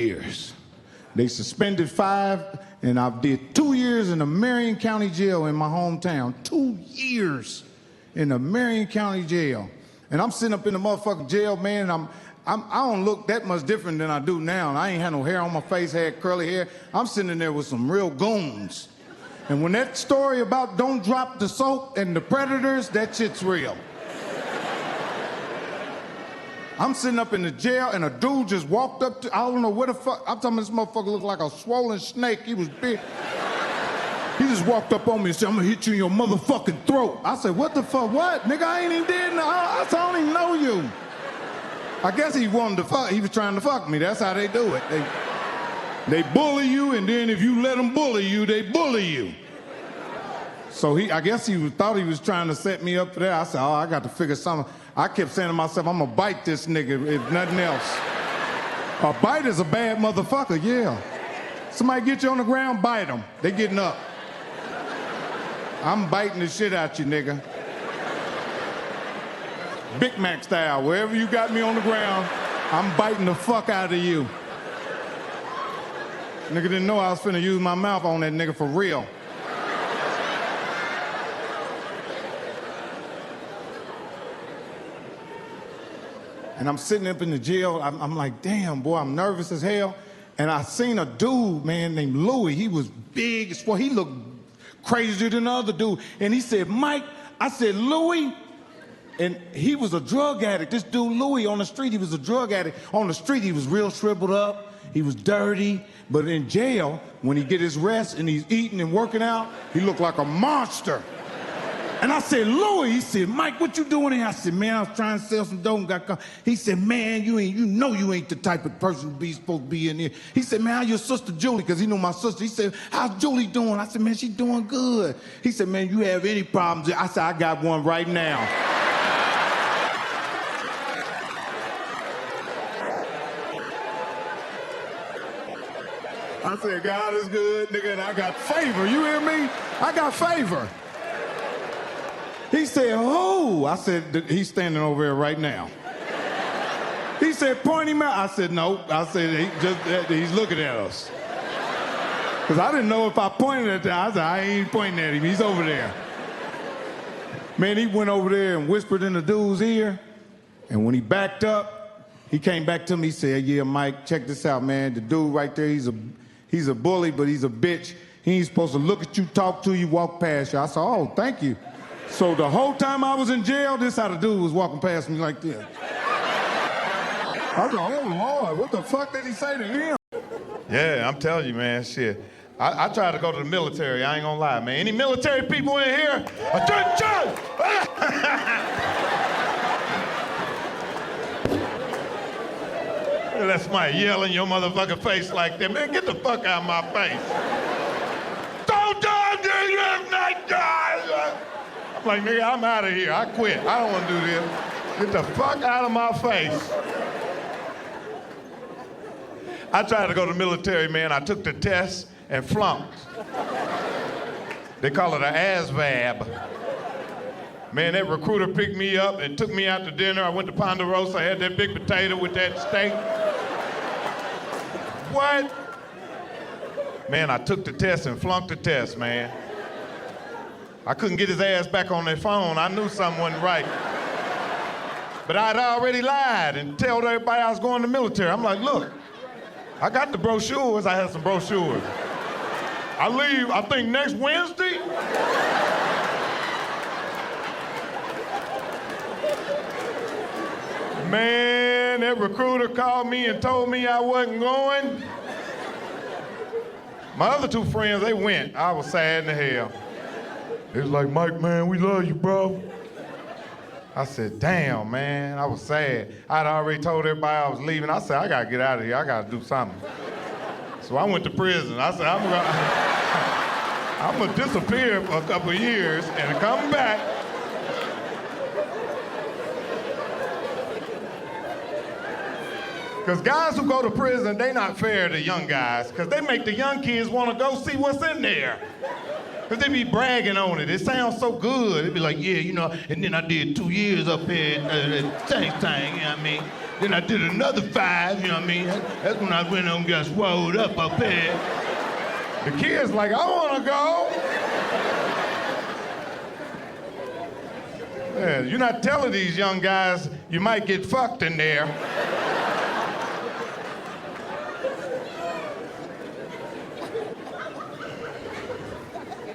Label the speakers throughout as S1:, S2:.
S1: years. They suspended 5, and I did 2 years in the Marion County Jail in my hometown. 2 years in the Marion County Jail. And I'm sitting up in the motherfucking jail, man, and I don't look that much different than I do now. And I ain't had no hair on my face, had curly hair. I'm sitting in there with some real goons. And when that story about don't drop the soap and the predators, that shit's real. I'm sitting up in the jail, and a dude just walked up to, I don't know what the fuck, I'm talking about this motherfucker looked like a swollen snake. He was big. He just walked up on me and said, I'm gonna hit you in your motherfucking throat. I said, what the fuck, what? Nigga, I ain't even dead. I don't even know you. I guess he wanted to fuck, he was trying to fuck me. That's how they do it. They bully you, and then if you let them bully you, they bully you. So I guess he thought he was trying to set me up for that. I said, oh, I got to figure something. I kept saying to myself, I'm gonna bite this nigga if nothing else. A bite is a bad motherfucker, yeah. Somebody get you on the ground, bite them. They getting up. I'm biting the shit out you, nigga. Big Mac style, wherever you got me on the ground, I'm biting the fuck out of you. Nigga didn't know I was finna use my mouth on that nigga for real. And I'm sitting up in the jail, I'm like, damn, boy, I'm nervous as hell. And I seen a dude, man, named Louis. He was big as fuck. He looked crazier than the other dude. And he said, Mike, I said, Louis? And he was a drug addict. This dude, Louis, on the street, he was a drug addict. On the street, he was real shriveled up. He was dirty. But in jail, when he get his rest and he's eating and working out, he looked like a monster. And I said, Louis, he said, Mike, what you doing here? I said, man, I was trying to sell some dope and got caught. He said, man, you know you ain't the type of person supposed to be in here. He said, man, how's your sister Julie? Because he knew my sister. He said, how's Julie doing? I said, man, she's doing good. He said, man, you have any problems? I said, I got one right now. I said, God is good, nigga, and I got favor. You hear me? I got favor. He said, who? I said, he's standing over there right now. He said, point him out. I said, no. I said, he's looking at us. Because I didn't know if I pointed at him. I said, I ain't pointing at him. He's over there. Man, he went over there and whispered in the dude's ear. And when he backed up, he came back to me. He said, yeah, Mike, check this out, man. The dude right there, he's a bully, but he's a bitch. He ain't supposed to look at you, talk to you, walk past you. I said, oh, thank you. So the whole time I was in jail, this how the dude was walking past me like this. I said, oh, Lord, what the fuck did he say to him?
S2: Yeah, I'm telling you, man, shit. I tried to go to the military, I ain't gonna lie, man. Any military people in here? Attention! Let somebody yell in your motherfucking face like that. Man, get the fuck out of my face. Don't die, I'm like, nigga, I'm out of here. I quit. I don't want to do this. Get the fuck out of my face. I tried to go to the military, man. I took the test and flunked. They call it an ASVAB. Man, that recruiter picked me up and took me out to dinner. I went to Ponderosa. I had that big potato with that steak. What? Man, I took the test and flunked the test, man. I couldn't get his ass back on that phone. I knew something wasn't right. But I'd already lied and told everybody I was going to the military. I'm like, look, I got the brochures. I had some brochures. I leave, I think, next Wednesday. Man, that recruiter called me and told me I wasn't going. My other two friends, they went. I was sad in hell. They was like, Mike, man, we love you, bro. I said, damn, man, I was sad. I'd already told everybody I was leaving. I said, I gotta get out of here. I gotta do something. So I went to prison. I said, I'm gonna disappear for a couple of years and come back. Because guys who go to prison, they not fair to young guys, because they make the young kids want to go see what's in there. Because they be bragging on it. It sounds so good. They be like, yeah, you know, and then I did 2 years up here at thing, you know what I mean? Then I did another 5, you know what I mean? That's when I went and got swallowed up there. The kid's like, I wanna go. Yeah, you're not telling these young guys you might get fucked in there.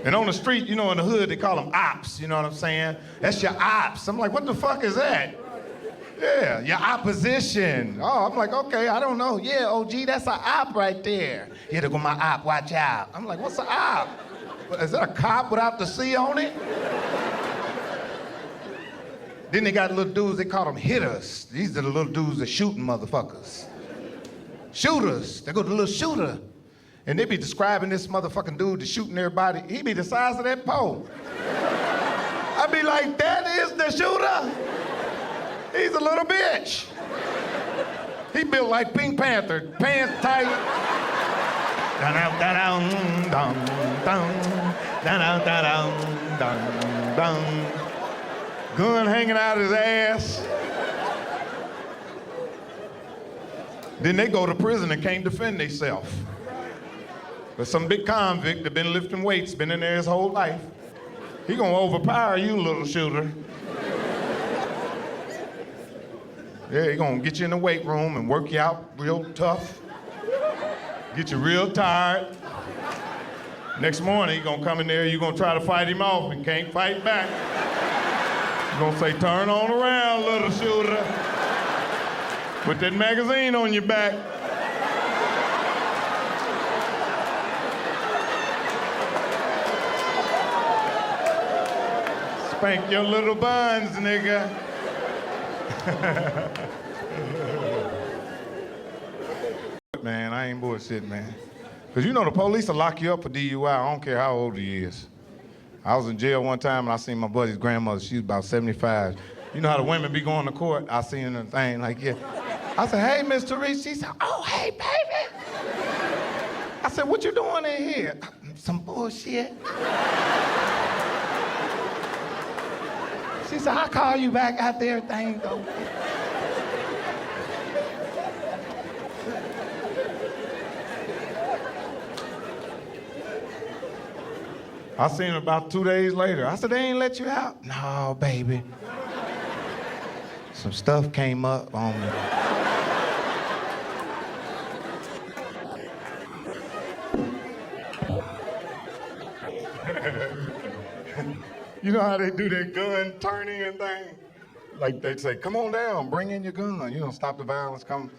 S2: And on the street, you know, in the hood, they call them ops, you know what I'm saying? That's your ops. I'm like, what the fuck is that? Yeah, your opposition. Oh, I'm like, okay, I don't know. Yeah, OG, that's an op right there. Yeah, there go my op, watch out. I'm like, what's an op? Is that a cop without the C on it? Then they got little dudes, they call them hitters. These are the little dudes that shooting motherfuckers. Shooters, they go to the little shooter. And they be describing this motherfucking dude that's shooting everybody. He be the size of that pole. I be like, that is the shooter? He's a little bitch. He built like Pink Panther, pants tight. Gun hanging out his ass. Then they go to prison and can't defend themselves. But some big convict that been lifting weights, been in there his whole life. He gonna overpower you, little shooter. Yeah, he gonna get you in the weight room and work you out real tough. Get you real tired. Next morning, he gonna come in there, you gonna try to fight him off and can't fight back. You gonna say, turn on around, little shooter. Put that magazine on your back. Spank your little buns, nigga. Man, I ain't bullshit, man. Because you know the police will lock you up for DUI. I don't care how old he is. I was in jail one time and I seen my buddy's grandmother. She was about 75. You know how the women be going to court? I seen her thing like, yeah. I said, hey, Miss Therese. She said, oh, hey, baby. I said, what you doing in here? Some bullshit. She said, I'll call you back after everything though. I seen her about 2 days later. I said, they ain't let you out? No, baby. Some stuff came up on me. You know how they do their gun turning and thing? Like they say, come on down, bring in your gun. You know, stop the violence, come.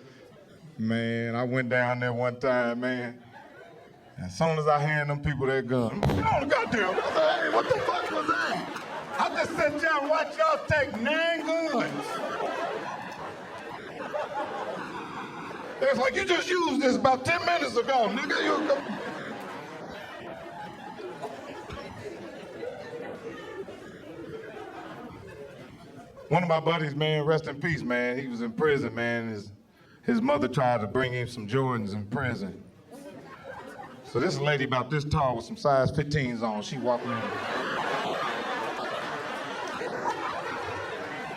S2: Man, I went down there one time, man. As soon as I hand them people that gun, oh, goddamn, I said, hey, what the fuck was that? I just sat down and watched y'all take 9 guns. They was like, you just used this about 10 minutes ago, nigga. You One of my buddies, man, rest in peace, man, he was in prison, man. His mother tried to bring him some Jordans in prison. So this lady about this tall with some size 15s on, she walking in.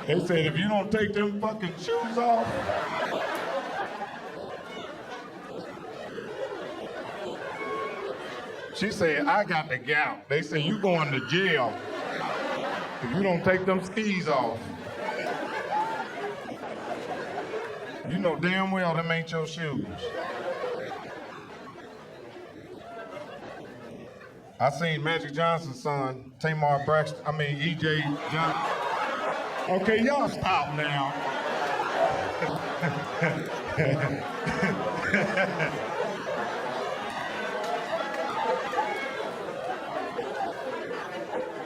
S2: They said, if you don't take them fucking shoes off, she said, I got the gout. They said, you going to jail if you don't take them skis off. You know damn well them ain't your shoes. I seen Magic Johnson's son, Tamar Braxton, E.J. Johnson. Okay, y'all stop now.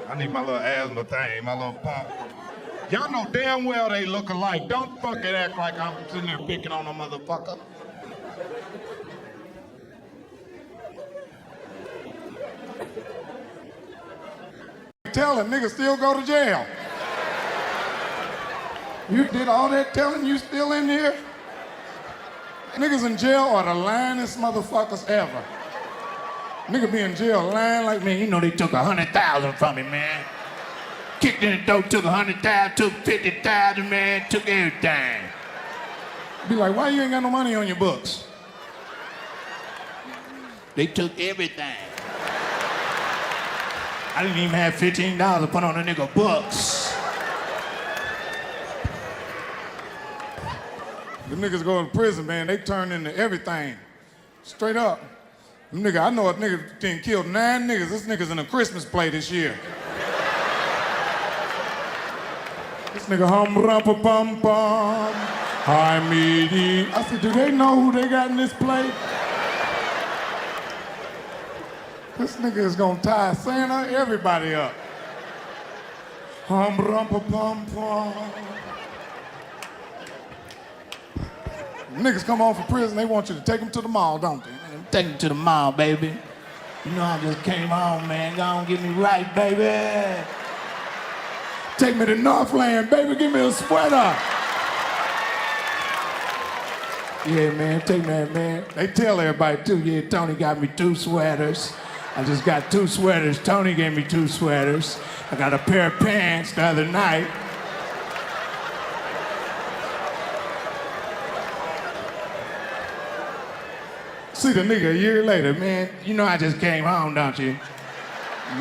S2: I need my little asthma thing, my little pump. Y'all know damn well they look alike. Don't fucking act like I'm sitting there picking on a motherfucker. Telling niggas still go to jail. You did all that telling, you still in here? Niggas in jail are the lyingest motherfuckers ever. Nigga be in jail lying like, man, you know they took 100,000 from me, man. Kicked in the door, took 100,000, took 50,000, man, took everything.
S1: Be like, why you ain't got no money on your books? They took everything. I didn't even have $15 to put on a nigga books. The niggas go to prison, man, they turn into everything. Straight up. Nigga, I know a nigga done killed 9 niggas. This nigga's in a Christmas play this year. This nigga hum-rumpa-pum-pum. Hi, meaty. I said, do they know who they got in this play? This nigga is gonna tie Santa, everybody up. Hum-rumpa-pum-pum. Niggas come home from prison, they want you to take them to the mall, don't they? Take them to the mall, baby. You know I just came home, man. Go on, get me right, baby. Take me to Northland, baby. Give me a sweater. Yeah, man, take me, man. They tell everybody, too, yeah, Tony got me 2 sweaters. I just got 2 sweaters. Tony gave me 2 sweaters. I got a pair of pants the other night. See the nigga a year later, man, you know I just came home, don't you?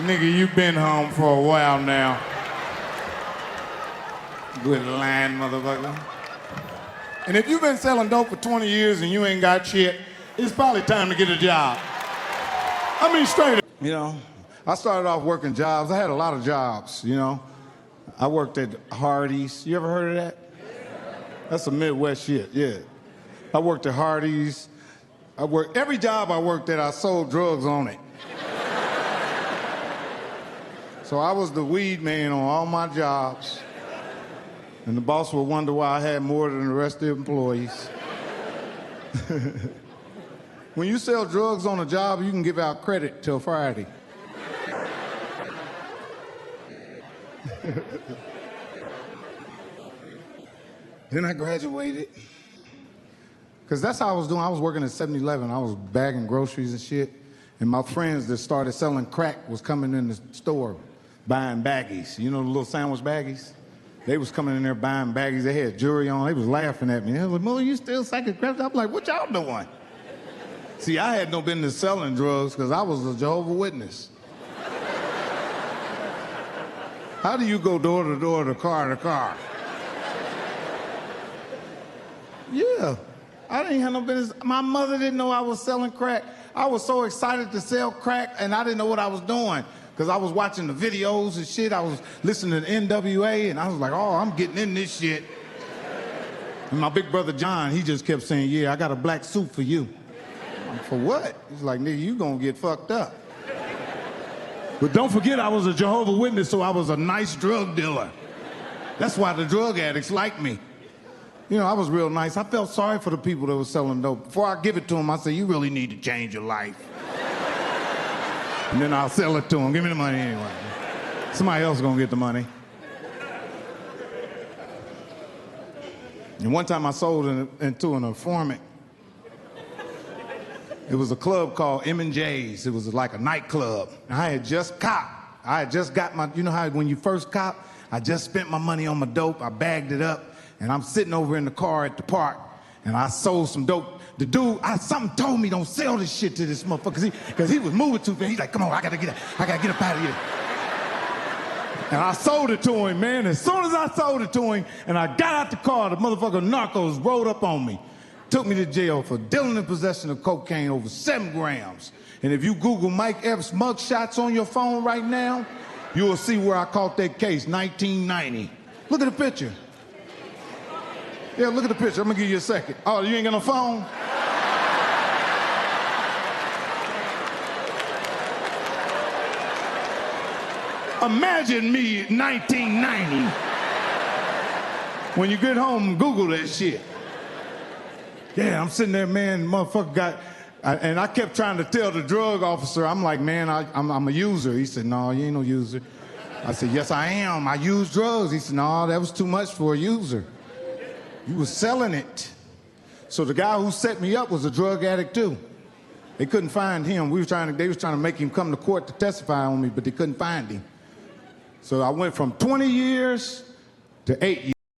S1: Nigga, you been home for a while now. Good lying motherfucker. And if you've been selling dope for 20 years and you ain't got shit, it's probably time to get a job. I mean, straight up. You know, I started off working jobs. I had a lot of jobs, you know. I worked at Hardee's. You ever heard of that? That's some Midwest shit, yeah. I worked at Hardee's. Every job I worked at, I sold drugs on it. So I was the weed man on all my jobs. And the boss would wonder why I had more than the rest of the employees. When you sell drugs on a job, you can give out credit till Friday. Then I graduated. Because that's how I was doing. I was working at 7-Eleven. I was bagging groceries and shit. And my friends that started selling crack was coming in the store buying baggies. You know the little sandwich baggies? They was coming in there buying baggies. They had jewelry on. They was laughing at me. They was like, Mother, you still psychic crap? I'm like, what y'all doing? See, I had no business selling drugs because I was a Jehovah Witness. How do you go door to door to car? Yeah. I didn't have no business. My mother didn't know I was selling crack. I was so excited to sell crack, and I didn't know what I was doing because I was watching the videos and shit. I was listening to NWA, and I was like, oh, I'm getting in this shit. And my big brother John, he just kept saying, yeah, I got a black suit for you. I'm like, for what? He's like, nigga, you gonna get fucked up. But don't forget, I was a Jehovah Witness, so I was a nice drug dealer. That's why the drug addicts like me. You know, I was real nice. I felt sorry for the people that were selling dope. Before I give it to them, I say, you really need to change your life. And then I'll sell it to them. Give me the money anyway. Somebody else is gonna get the money. And one time I sold into an informant. It was a club called M&J's. It was like a nightclub. I had just copped. I had just got my, you know how when you first cop, I just spent my money on my dope. I bagged it up. And I'm sitting over in the car at the park, and I sold some dope. The dude, something told me don't sell this shit to this motherfucker, because he was moving too fast. He's like, come on, I gotta get up out of here. And I sold it to him, man. As soon as I sold it to him, and I got out the car, the motherfucker narcos rolled up on me. Took me to jail for dealing in possession of cocaine over 7 grams. And if you Google Mike Epps mugshots on your phone right now, you will see where I caught that case, 1990. Look at the picture. Yeah, look at the picture. I'm gonna give you a second. Oh, you ain't got no phone? Imagine me in 1990. When you get home, Google that shit. Yeah, I'm sitting there, man, motherfucker got, and I kept trying to tell the drug officer, I'm like, man, I'm a user. He said, no, you ain't no user. I said, yes, I am. I use drugs. He said, no, that was too much for a user. You was selling it. So the guy who set me up was a drug addict too. They couldn't find him. They was trying to make him come to court to testify on me, but they couldn't find him. So I went from 20 years to 8 years.